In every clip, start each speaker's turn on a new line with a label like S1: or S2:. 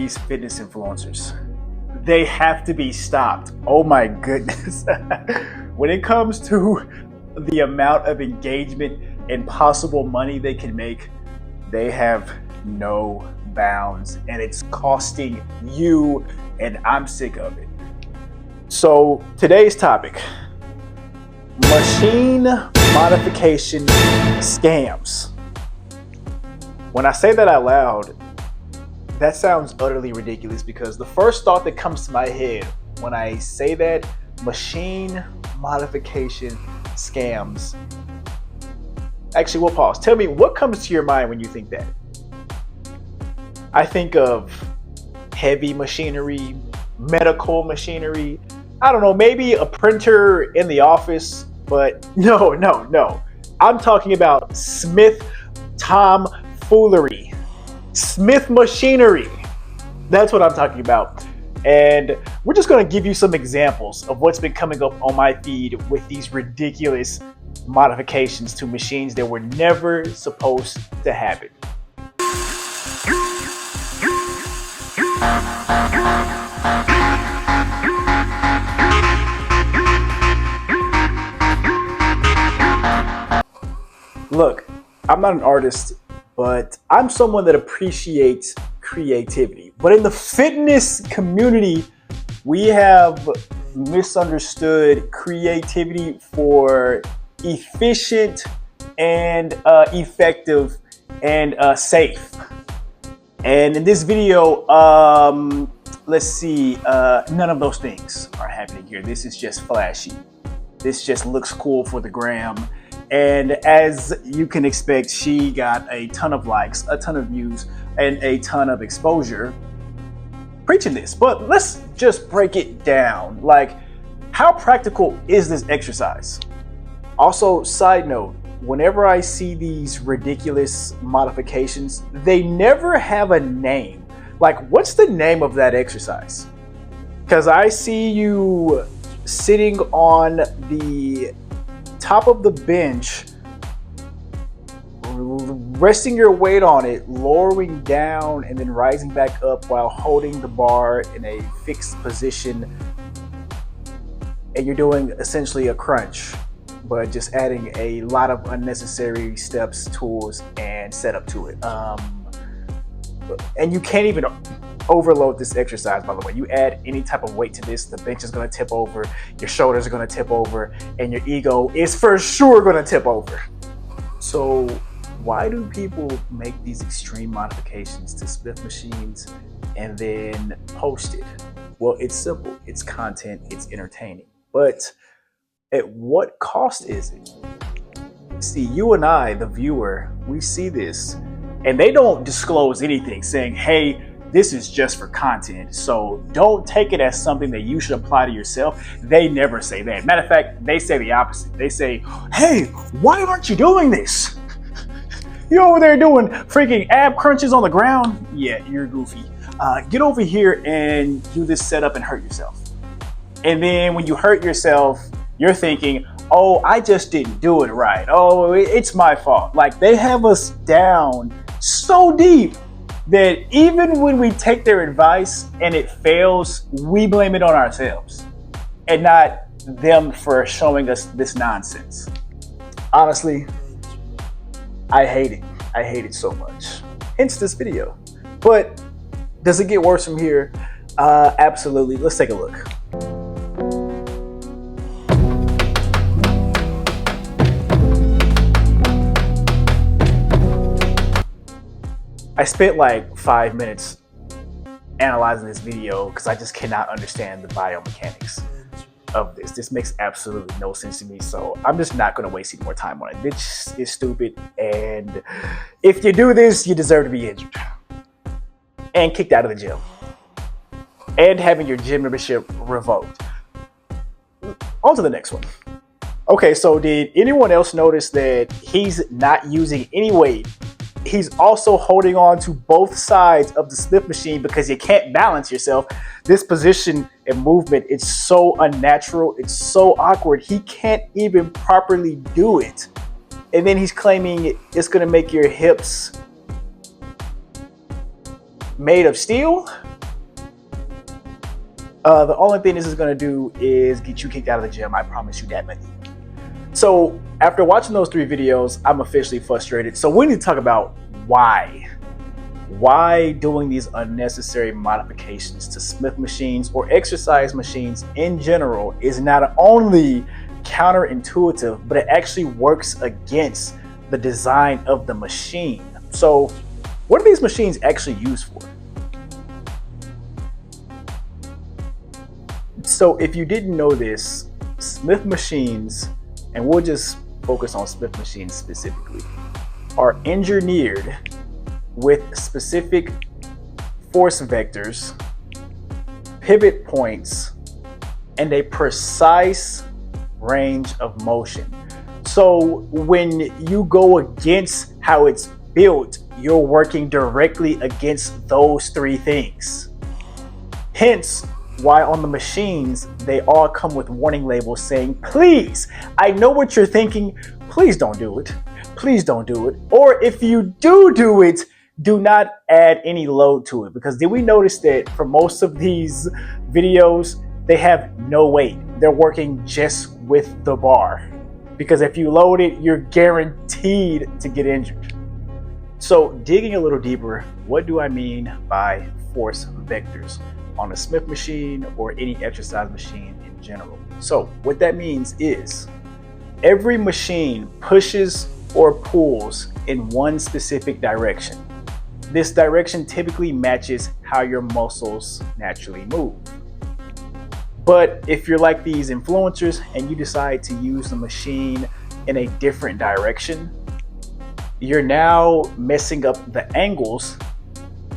S1: these fitness influencers. They have to be stopped. Oh my goodness. When it comes to the amount of engagement and possible money they can make, they have no bounds, and it's costing you, and I'm sick of it. So today's topic: machine modification scams. When I say that out loud, that sounds utterly ridiculous, because the first thought that comes to my head when I say that, machine modification scams. Actually, we'll pause. Tell me, what comes to your mind when you think that? I think of heavy machinery, medical machinery. I don't know, maybe a printer in the office, but no. I'm talking about Smith tomfoolery. Smith machinery. That's what I'm talking about. And we're just going to give you some examples of what's been coming up on my feed with these ridiculous modifications to machines that were never supposed to happen. Look, I'm not an artist, but I'm someone that appreciates creativity. But in the fitness community, we have misunderstood creativity for efficient and effective and safe. And in this video, let's see, none of those things are happening here. This is just flashy. This just looks cool for the gram. And as you can expect, she got a ton of likes, a ton of views, and a ton of exposure preaching this. But let's just break it down. Like, how practical is this exercise? Also, side note, whenever I see these ridiculous modifications, they never have a name. Like, what's the name of that exercise? Because I see you sitting on the top of the bench, resting your weight on it, lowering down, and then rising back up while holding the bar in a fixed position. And you're doing essentially a crunch, but just adding a lot of unnecessary steps, tools, and setup to it. And you can't even overload this exercise, by the way. You add any type of weight to this, the bench is going to tip over, your shoulders are going to tip over, and your ego is for sure going to tip over. So why do people make these extreme modifications to Smith machines and then post it? Well, it's simple. It's content. It's entertaining. But at what cost is it? See, you and I, the viewer, we see this, and they don't disclose anything saying, hey, this is just for content, so don't take it as something that you should apply to yourself. They never say that. Matter of fact, they say the opposite. They say, hey, why aren't you doing this? You're over there doing freaking ab crunches on the ground. Yeah, you're goofy. Get over here and do this setup and hurt yourself. And then when you hurt yourself, you're thinking, oh, I just didn't do it right. Oh, it's my fault. Like, they have us down so deep that even when we take their advice and it fails, we blame it on ourselves and not them for showing us this nonsense. Honestly, I hate it. I hate it so much. Hence this video. But does it get worse from here? Absolutely. Let's take a look. I spent like 5 minutes analyzing this video because I just cannot understand the biomechanics of this. This makes absolutely no sense to me, so I'm just not going to waste any more time on it. This is stupid, and if you do this, you deserve to be injured and kicked out of the gym and having your gym membership revoked. On to the next one. Okay, so did anyone else notice that he's not using any weight? He's also holding on to both sides of the Smith machine because you can't balance yourself. This position and movement, it's so unnatural. It's so awkward. He can't even properly do it. And then he's claiming it's going to make your hips made of steel. The only thing this is going to do is get you kicked out of the gym. I promise you that, buddy. So after watching those 3 videos, I'm officially frustrated. So we need to talk about why. Why doing these unnecessary modifications to Smith machines or exercise machines in general is not only counterintuitive, but it actually works against the design of the machine. So what are these machines actually used for? So if you didn't know this, Smith machines, and we'll just focus on Smith machines specifically, are engineered with specific force vectors, pivot points, and a precise range of motion. So when you go against how it's built, you're working directly against those 3 things. Hence, why on the machines, they all come with warning labels saying, please, I know what you're thinking, please don't do it. Please don't do it. Or if you do it, do not add any load to it. Because did we notice that for most of these videos, they have no weight. They're working just with the bar. Because if you load it, you're guaranteed to get injured. So digging a little deeper, what do I mean by force vectors on a Smith machine or any exercise machine in general? So what that means is every machine pushes or pulls in one specific direction. This direction typically matches how your muscles naturally move. But if you're like these influencers and you decide to use the machine in a different direction, you're now messing up the angles.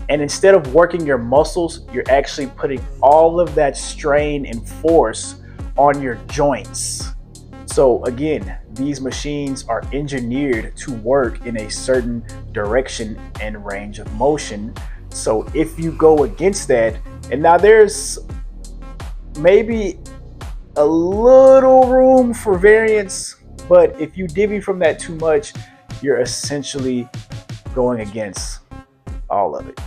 S1: And instead of working your muscles, you're actually putting all of that strain and force on your joints. So again, these machines are engineered to work in a certain direction and range of motion. So if you go against that, and now there's maybe a little room for variance, but if you divvy from that too much, you're essentially going against all of it.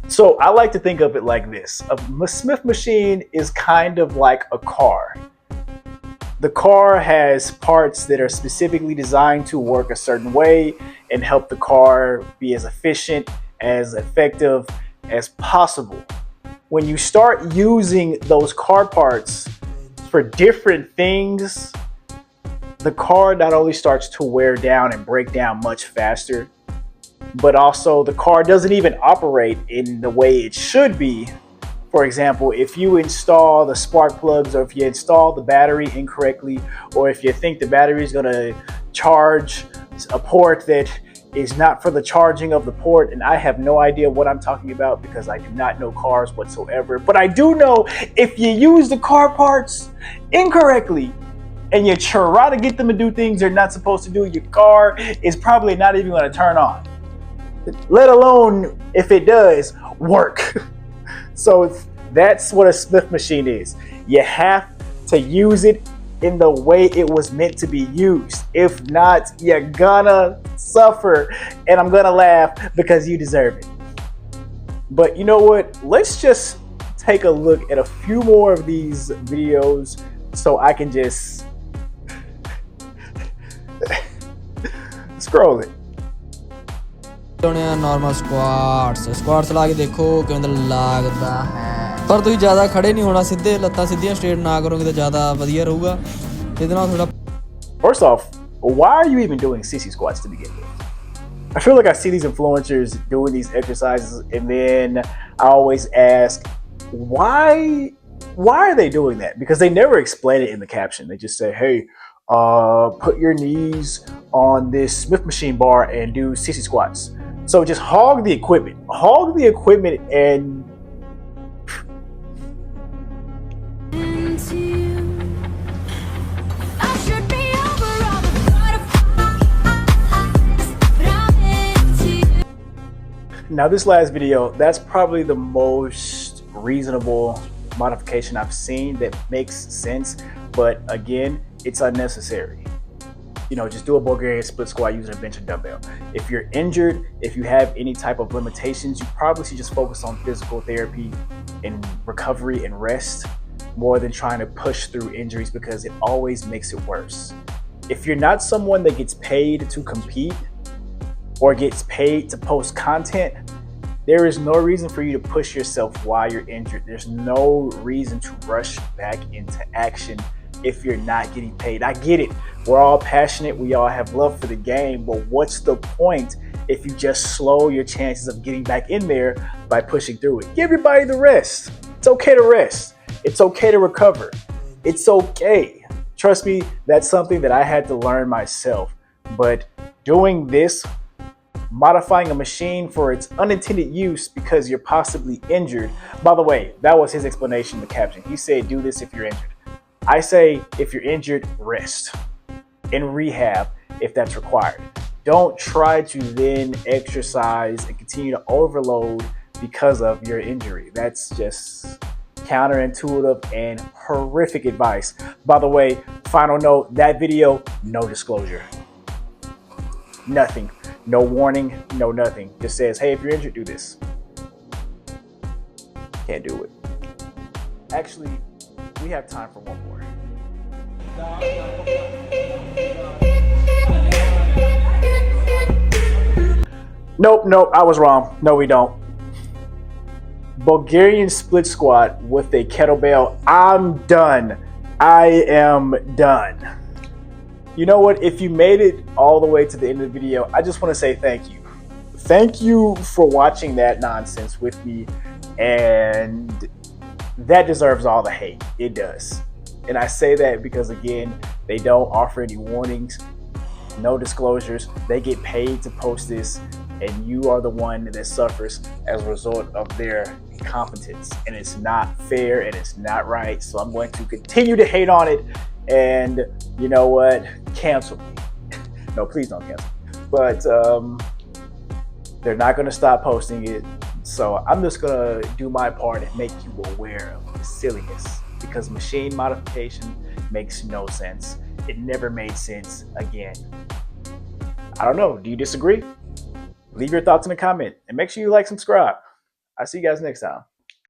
S1: So I like to think of it like this. A Smith machine is kind of like a car. The car has parts that are specifically designed to work a certain way and help the car be as efficient, as effective as possible. When you start using those car parts for different things, the car not only starts to wear down and break down much faster, but also the car doesn't even operate in the way it should be. For example, if you install the spark plugs, or if you install the battery incorrectly, or if you think the battery is going to charge a port that is not for the charging of the port, and I have no idea what I'm talking about because I do not know cars whatsoever, but I do know if you use the car parts incorrectly and you try to get them to do things they're not supposed to do, your car is probably not even going to turn on, let alone if it does work. So that's what a Smith machine is. You have to use it in the way it was meant to be used. If not, you're gonna suffer, and I'm gonna laugh because you deserve it. But you know what? Let's just take a look at a few more of these videos so I can just scroll it.
S2: Normal squats ला के देखो किवें लगदा है पर तुसीं ज़्यादा खड़े नहीं होना सीधे लत्तां सीधियां स्ट्रेट ना करोगे तो ज़्यादा वधिया रहूगा इहदे नाल थोड़ा
S1: First off, why are you even doing CC squats to begin with? I feel like I see these influencers doing these exercises and then I always ask, why are they doing that? Because they never explain it in the caption. They just say, hey, put your knees on this Smith machine bar and do CC squats. So just hog the equipment and now this last video, that's probably the most reasonable modification I've seen that makes sense, but again, it's unnecessary. You know, just do a Bulgarian split squat using a bench and dumbbell. If you're injured, if you have any type of limitations, you probably should just focus on physical therapy in recovery and rest more than trying to push through injuries, because it always makes it worse. If you're not someone that gets paid to compete or gets paid to post content, there is no reason for you to push yourself while you're injured. There's no reason to rush back into action if you're not getting paid. I get it. We're all passionate. We all have love for the game, but what's the point if you just slow your chances of getting back in there by pushing through it? Give everybody the rest. It's okay to rest. It's okay to recover. It's okay. Trust me, that's something that I had to learn myself. But doing this, modifying a machine for its unintended use because you're possibly injured. By the way, that was his explanation in the caption. He said, do this if you're injured. I say, if you're injured, rest and rehab if that's required. Don't try to then exercise and continue to overload because of your injury. That's just counterintuitive and horrific advice. By the way, final note, that video, no disclosure. Nothing. No warning, no nothing. Just says, hey, if you're injured, do this. Can't do it. Actually, we have time for one more. Nope, I was wrong. No, we don't. Bulgarian split squat with a kettlebell. I'm done. I am done. You know what? If you made it all the way to the end of the video, I just want to say thank you. Thank you for watching that nonsense with me, and that deserves all the hate. It does. And I say that because, again, they don't offer any warnings, no disclosures. They get paid to post this, and you are the one that suffers as a result of their incompetence. And it's not fair and it's not right. So I'm going to continue to hate on it. And you know what? Cancel me. No, please don't cancel. But they're not going to stop posting it. So I'm just going to do my part and make you aware of the silliness, because machine modification makes no sense. It never made sense again. I don't know. Do you disagree? Leave your thoughts in the comment and make sure you like and subscribe. I'll see you guys next time.